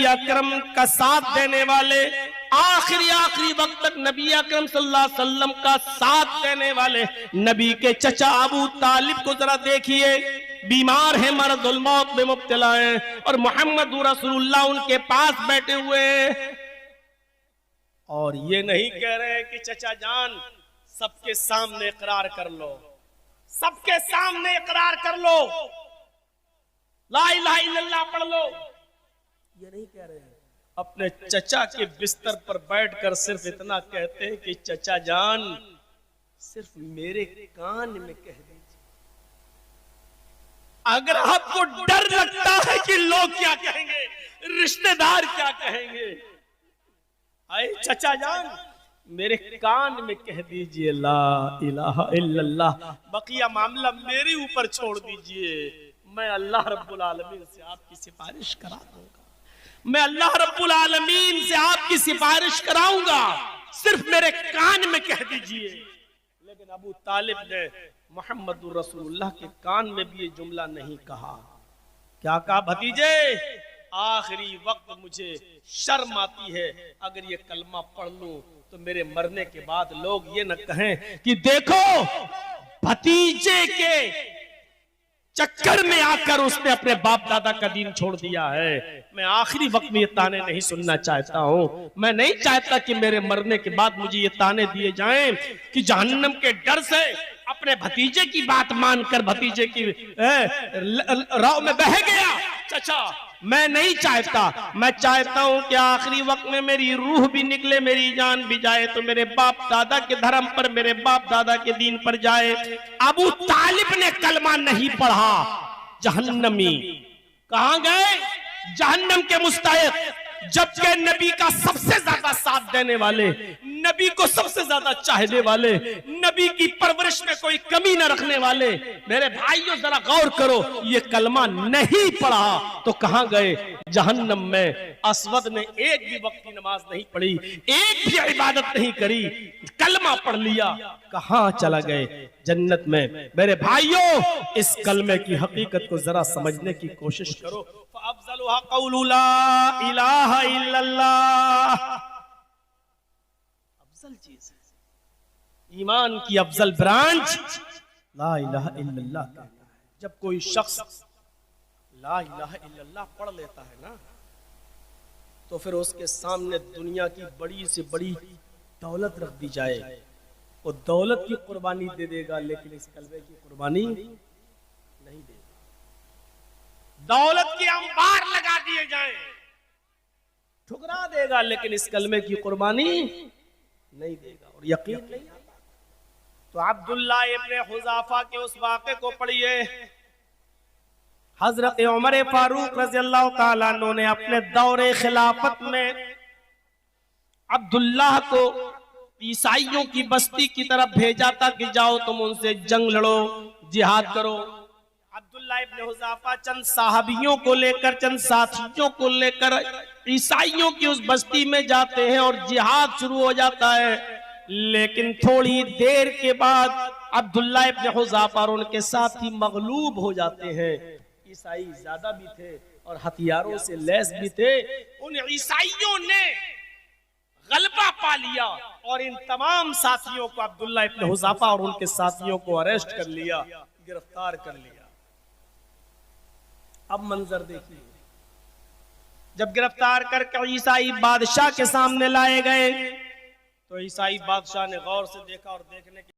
अकरम का साथ देने वाले, आखिरी वक्त तक नबी अकरम सल्लल्लाहु अलैहि वसल्लम का साथ देने वाले नबी के चचा अबू तालिब को जरा देखिए, बीमार है, मरदुल मौत में मुब्तला है, और मोहम्मद रसूलुल्लाह उनके पास बैठे हुए हैं। और ये नहीं कह रहे हैं कि चचा जान सबके सामने इकरार कर लो, सबके सामने इकरार कर लो, ला इलाहा इल्लल्लाह पढ़ लो, ये नहीं कह रहे हैं। अपने चचा के बिस्तर पर बैठकर सिर्फ इतना कहते हैं कि चचा जान सिर्फ मेरे कान में कह दीजिए। अगर आपको डर लगता है कि लोग क्या कहेंगे, रिश्तेदार क्या कहेंगे, आए चचा जान मेरे कान में कह दीजिए ला इलाहा इल्लल्लाह, बकिया मामला मेरे ऊपर छोड़ दीजिए, मैं अल्लाह रब्बुल आलमीन से आपकी सिफारिश करा दूंगा, मैं अल्लाह रब्बुल आलमीन से आपकी सिफारिश कराऊंगा, सिर्फ मेरे कान में कह दीजिए। लेकिन अबू तालिब ने मोहम्मद रसूलुल्लाह के कान में भी ये जुमला नहीं कहा। क्या कहा? भतीजे आखिरी वक्त मुझे शर्म आती है, अगर ये कलमा पढ़ लूं तो मेरे मरने के बाद लोग ये न कहें कि देखो भतीजे के चक्कर में आकर उसने अपने बाप दादा का दीन छोड़ दिया है। मैं आखिरी वक्त में ये ताने नहीं सुनना चाहता हूं। मैं नहीं चाहता कि मेरे मरने के बाद मुझे ये ताने दिए जाएं कि जहन्नम के डर से अपने भतीजे की बात मानकर भतीजे की राव में बह गया। चचा मैं नहीं चाहता, मैं चाहता हूं कि आखिरी वक्त में मेरी रूह भी निकले, मेरी जान भी जाए तो मेरे बाप दादा के धर्म पर, मेरे बाप दादा के दीन पर जाए। अबू तालिब ने कलमा नहीं पढ़ा, जहन्नमी। कहां गए? जहन्नम के मुस्तहिक। जबकि नबी का सबसे ज्यादा साथ देने वाले, नबी को सबसे ज्यादा चाहने वाले, नबी की परवरिश में कोई कमी न रखने वाले, मेरे भाइयों जरा गौर करो, ये कलमा नहीं पढ़ा तो कहां गए? जहन्नम में। असवद ने एक भी वक्त की नमाज नहीं पढ़ी, एक भी इबादत नहीं करी, कलमा पढ़ लिया, कहां चला गए? जन्नत में। मेरे भाइयों इस कलमे की हकीकत को जरा समझने की कोशिश करो। अफज़लुहा क़ौलु ला इलाहा इल्लल्लाह। अफजल चीज है, ईमान की अफजल ब्रांच ला इलाहा इल्लल्लाह कहता है। जब कोई शख्स ला इलाहा इल्लल्लाह पढ़ लेता है ना, तो फिर उसके सामने दुनिया की बड़ी से बड़ी दौलत रख दी जाए, वो दौलत की कुर्बानी दे देगा, लेकिन इस कलमे की कुर्बानी नहीं देगा। दौलत के अंबार लगा दिए जाएं, ठुकरा देगा, लेकिन इस कलमे की कुर्बानी नहीं देगा। और यकीन नहीं आता तो अब्दुल्लाह इब्ने हुज़ाफा के उस वाक़े को पढ़िए। हजरत उमर फारूक रज़ियल्लाहु ताला अन्हु ने अपने दौरे खिलाफत में अब्दुल्लाह को ईसाइयों की बस्ती की तरफ भेजा था कि जाओ तुम उनसे जंग लड़ो, जिहाद करो। अब्दुल्लाह इब्ने हुज़ाफा चंद साहबियों को लेकर, चंद साथियों को लेकर ईसाइयों की उस बस्ती में जाते हैं और जिहाद शुरू हो जाता है। लेकिन थोड़ी देर के बाद अब्दुल्लाह इब्ने हुज़ाफा और उनके साथी मगलूब हो जाते हैं। ईसाई ज्यादा भी थे और हथियारों से लैस भी थे। उन ईसाइयों ने गलबा पा लिया और इन तमाम साथियों को, अब्दुल्लाह इब्ने हुज़ाफा और उनके साथियों को अरेस्ट कर लिया, गिरफ्तार कर लिया। अब मंजर देखिए, जब गिरफ्तार करके ईसाई बादशाह के सामने लाए गए तो ईसाई बादशाह ने गौर से देखा और देखने के